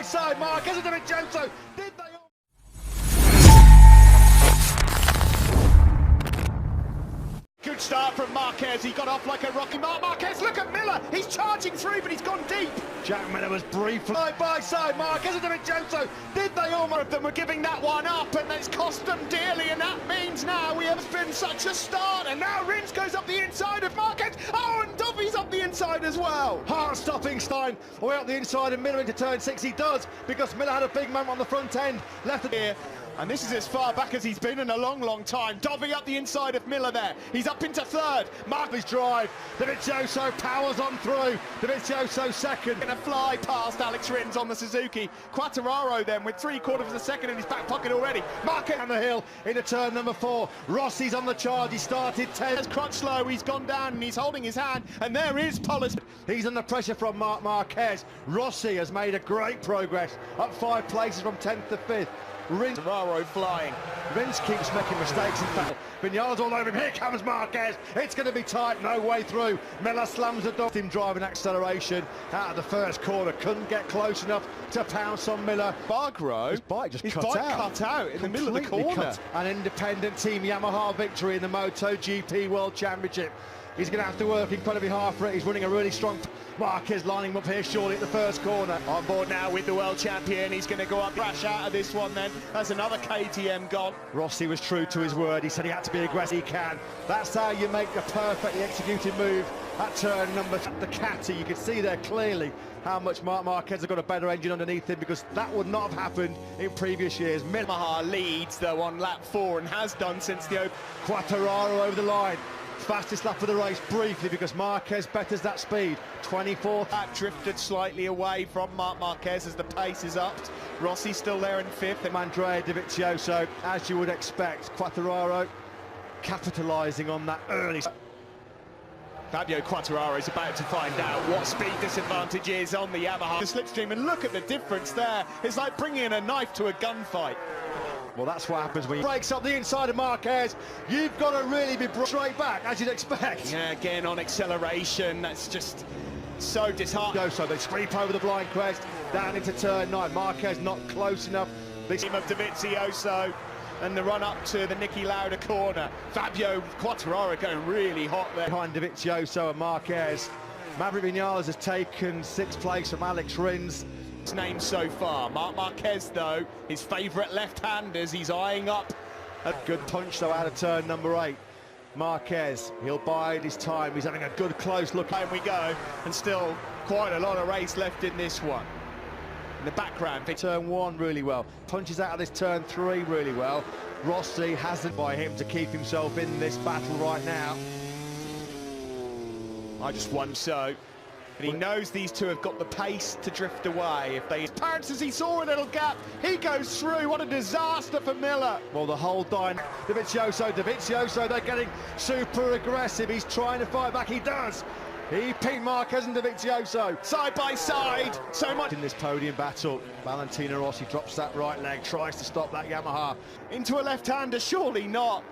side, Marquez and Dovizioso. Did they all... Good start from Marquez, he got off like a rocket. Marquez, look at Miller, he's charging through, but he's gone deep. Jack Miller was briefly side by side, Marquez and Dovizioso. Did they all... More of them were giving that one up, and it's cost them dearly, and that means now we have been such a start, and now Rins goes up the inside of Marquez. Oh, and Dovy's up the inside as well. Heart-stopping Stein, away up the inside and Miller into turn 6. He does, because Miller had a big moment on the front end. Left it here. And this is as far back as he's been in a long, long time. Dovey up the inside of Miller there. He's up into third. Marquez drive. Dovizioso powers on through. Dovizioso second. Gonna fly past Alex Rins on the Suzuki. Quartararo then with 3/4 of a second in his back pocket already. Marquez on the hill into turn number 4. Rossi's on the charge. He started 10. As Crutchlow, he's gone down and he's holding his hand. And there is Polis. He's under pressure from Marquez. Rossi has made a great progress. Up 5 places from 10th to 5th. Rins flying. Rins keeps making mistakes in fact. Vinales all over him. Here comes Marquez. It's going to be tight. No way through. Miller slams the door. Him driving acceleration out of the first corner. Couldn't get close enough to pounce on Miller. His bike just cut cut out in the middle of the corner. Cut. An independent team Yamaha victory in the MotoGP World Championship. He's going to have to work incredibly hard for it. He's running a really strong... Marquez lining him up here surely at the first corner. On board now with the world champion. He's going to go up, crash out of this one then. There's another KTM gone. Rossi was true to his word. He said he had to be aggressive. He can. That's how you make a perfectly executed move at turn number... Ducati. You can see there clearly how much Marquez has got a better engine underneath him, because that would not have happened in previous years. Yamaha leads though on lap 4 and has done since the open. Quartararo over the line. Fastest lap of the race briefly, because Marquez betters that speed. 24th. That drifted slightly away from Marquez as the pace is upped. Rossi still there in 5th. And Andrea Dovizioso, as you would expect. Quartararo capitalising on that early. Fabio Quartararo is about to find out what speed disadvantage is on the Yamaha. The slipstream, and look at the difference there. It's like bringing a knife to a gunfight. Well, that's what happens when you breaks up the inside of Marquez. You've got to really be straight back, as you'd expect. Yeah, again on acceleration, that's just so disheartening. So they sweep over the blind crest, down into turn 9. Marquez not close enough. The team of Dovizioso and the run up to the Niki Lauda corner. Fabio Quartararo going really hot there. Behind Dovizioso and Marquez. Maverick Vinales has taken 6th place from Alex Rins. Name so far. Marquez though, his favourite left-handers, he's eyeing up. A good punch though out of turn number 8. Marquez, he'll bide his time. He's having a good close look. And we go, and still quite a lot of race left in this one. In the background, turn 1 really well. Punches out of this turn 3 really well. Rossi hasn't by him to keep himself in this battle right now. I just won so. And he knows these two have got the pace to drift away. If they apparent as he saw a little gap, he goes through. What a disaster for Miller. Well, the whole Dovizioso, they're getting super aggressive. He's trying to fight back. He does. He pinned Marquez and Dovizioso side by side. So much in this podium battle. Valentino Rossi drops that right leg, tries to stop that Yamaha. Into a left-hander, surely not.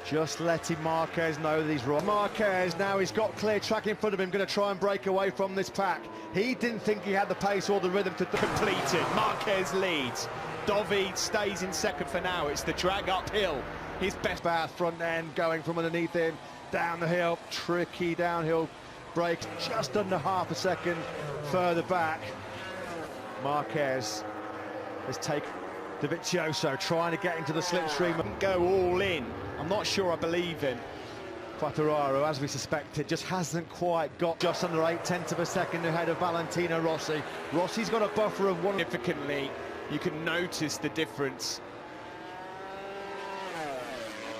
Just letting Marquez know that he's wrong. Marquez, now he's got clear track in front of him, going to try and break away from this pack. He didn't think he had the pace or the rhythm to complete it. Marquez leads. Dovi stays in second for now. It's the drag uphill. His best path, front end going from underneath him, down the hill, tricky downhill break, just under half a second further back. Marquez has taken Dovizioso trying to get into the slipstream and go all in. I'm not sure I believe him. Quartararo, as we suspected, just hasn't quite got just under 0.8 of a second ahead of Valentino Rossi. Rossi's got a buffer of 1. Significantly, you can notice the difference.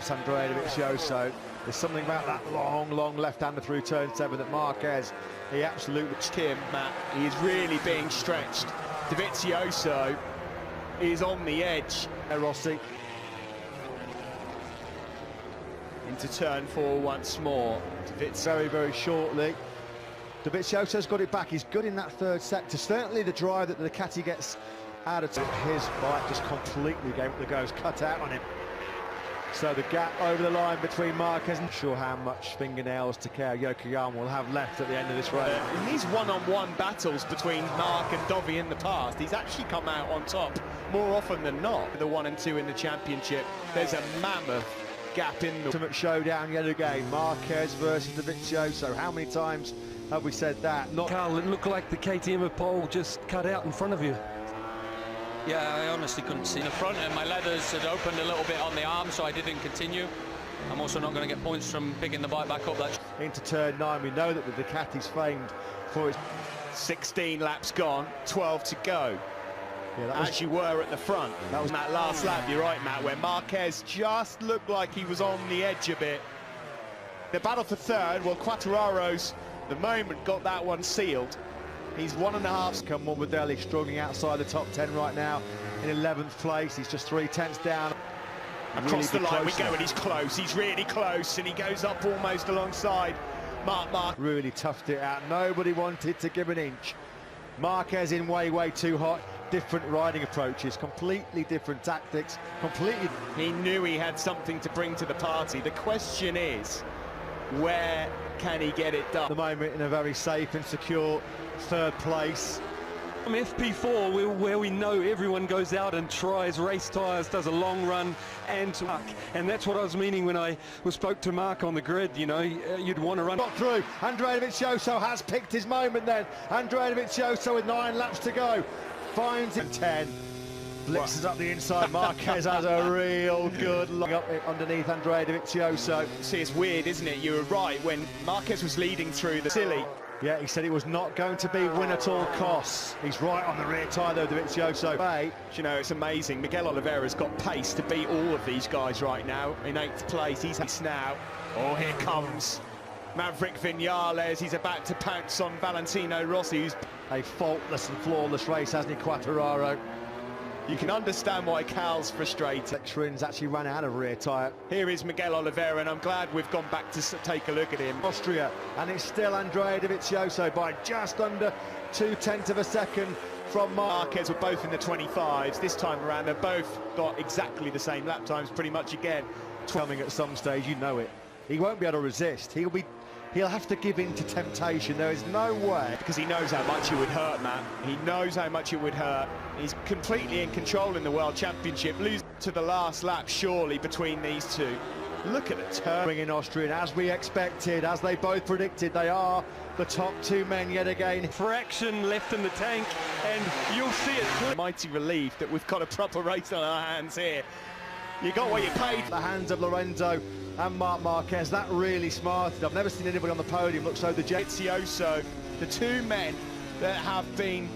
Andrea Dovizioso. There's something about that long left-hander through turn 7 that Marquez, he absolutely... Him, Matt, he is really being stretched. Dovizioso is on the edge. Rossi. Into turn 4 once more. Very shortly. Dovizioso's got it back. He's good in that third sector. Certainly the drive that the Ducati gets out of his bike just completely gave it the goes cut out on him. So the gap over the line between Marquez and sure how much fingernails Takeo Yokoyama will have left at the end of this race. In these one-on-one battles between Marc and Dovi in the past, he's actually come out on top more often than not. The 1 and 2 in the championship, there's a mammoth gap in the ultimate showdown yet again. Marquez versus Dovizioso. How many times have we said that? Not Carl, it looked like the KTM pole just cut out in front of you. Yeah, I honestly couldn't see the front, and my leathers had opened a little bit on the arm, so I didn't continue. I'm also not going to get points from picking the bike back up. That into turn 9, we know that the Ducati's famed for its 16 laps gone, 12 to go. Yeah, As you were at the front. That was that last lap, you're right, Matt, where Marquez just looked like he was on the edge a bit. The battle for third, well, Quartararo's the moment got that one sealed. He's 1.5. Come on with Delhi struggling outside the top 10 right now in 11th place. He's just 3/10 down. Across the line we go, now. and he's close. He's really close, and he goes up almost alongside Marc. Really toughed it out. Nobody wanted to give an inch. Marquez in way too hot. Different riding approaches, completely different tactics, completely. He knew he had something to bring to the party. The question is, where can he get it done? At the moment in a very safe and secure 3rd place. From FP4, where we know everyone goes out and tries race tyres, does a long run, and that's what I was meaning when I spoke to Marc on the grid. You know, you'd want to run. Got through. Andrea Dovizioso has picked his moment then. Andrea Dovizioso with 9 laps to go. Finds it 10. Blitzes up the inside. Marquez has a real good look up underneath Andrea Dovizioso. See, it's weird, isn't it? You were right when Marquez was leading through the silly. Yeah, he said it was not going to be win at all costs. He's right on the rear tyre though, Dovizioso. Hey. You know, it's amazing. Miguel Oliveira's got pace to beat all of these guys right now. In 8th place, he's now. Oh, here comes Maverick Vinales. He's about to pounce on Valentino Rossi, who's a faultless and flawless race, hasn't he, Quartararo? You can understand why Cal's frustrated. Rins actually ran out of rear tyre. Here is Miguel Oliveira, and I'm glad we've gone back to take a look at him. Austria, and it's still Andrea Dovizioso by just under 0.2 of a second from Marquez. Were both in the 25s. This time around, they've both got exactly the same lap times, pretty much again. Coming at some stage, you know it. He won't be able to resist. He'll have to give in to temptation. There is no way. Because he knows how much it would hurt, Matt. He knows how much it would hurt. He's completely in control in the World Championship. Lose to the last lap, surely, between these two. Look at the turn. In Austria, and as we expected, as they both predicted, they are the top 2 men yet again. Fraction left in the tank, and you'll see it. Mighty relief that we've got a proper race on our hands here. You got what you paid. The hands of Lorenzo and Marc Marquez, that really smarted. I've never seen anybody on the podium look so Dovizioso, the 2 men that have been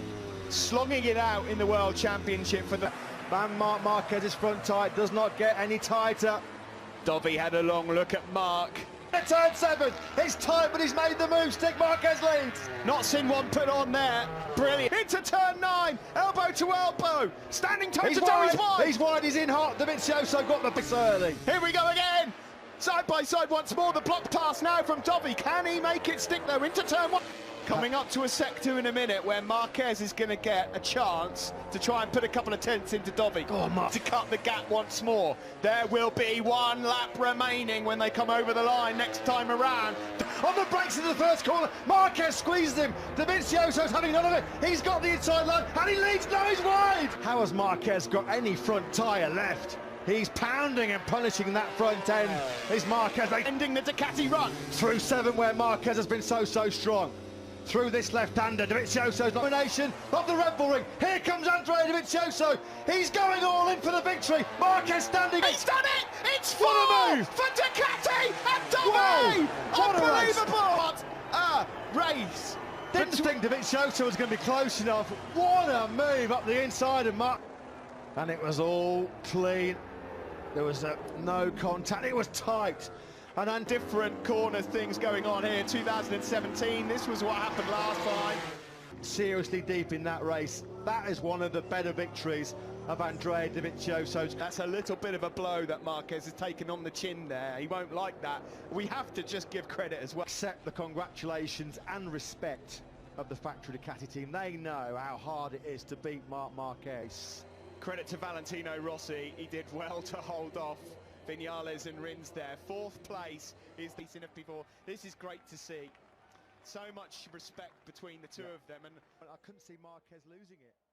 slogging it out in the World Championship for the... Man, Marc Marquez's front tight does not get any tighter. Dovi had a long look at Marc. At turn 7, it's tight, but he's made the move. Stick Marquez leads. Not seen one put on there. Brilliant. Into turn 9, elbow to elbow. Standing toe to toe, he's wide. He's wide, he's in hot. Dovizioso got the bits early. Here we go again. Side by side once more, the block pass now from Dovi. Can he make it stick though into turn 1? Coming up to a sector in a minute where Marquez is going to get a chance to try and put a couple of tenths into Dovi to cut the gap once more. There will be 1 lap remaining when they come over the line next time around. On the brakes into the first corner, Marquez squeezed him. Dovizioso's having none of it. He's got the inside line and he leads. Now he's wide. How has Marquez got any front tyre left? He's pounding and punishing that front end. Is Marquez ending the Ducati run through 7 where Marquez has been so strong. Through this left-hander, Dovizioso's domination of the Red Bull ring. Here comes Andrea Dovizioso. He's going all in for the victory. Marquez standing. He's done it! It's 4 for Ducati and Dovi! Unbelievable! What a race! Didn't think Dovizioso was going to be close enough. What a move up the inside of Marc. And it was all clean. There was no contact. It was tight. And different corner things going on here. 2017, this was what happened last time. Seriously deep in that race. That is one of the better victories of Andrea Dovizioso. That's a little bit of a blow that Marquez has taken on the chin there. He won't like that. We have to just give credit as well. Accept the congratulations and respect of the factory Ducati team. They know how hard it is to beat Marc Marquez. Credit to Valentino Rossi. He did well to hold off Vinales and Rins there. Fourth place is decent of people. This is great to see. So much respect between the two of them, and I couldn't see Marquez losing it.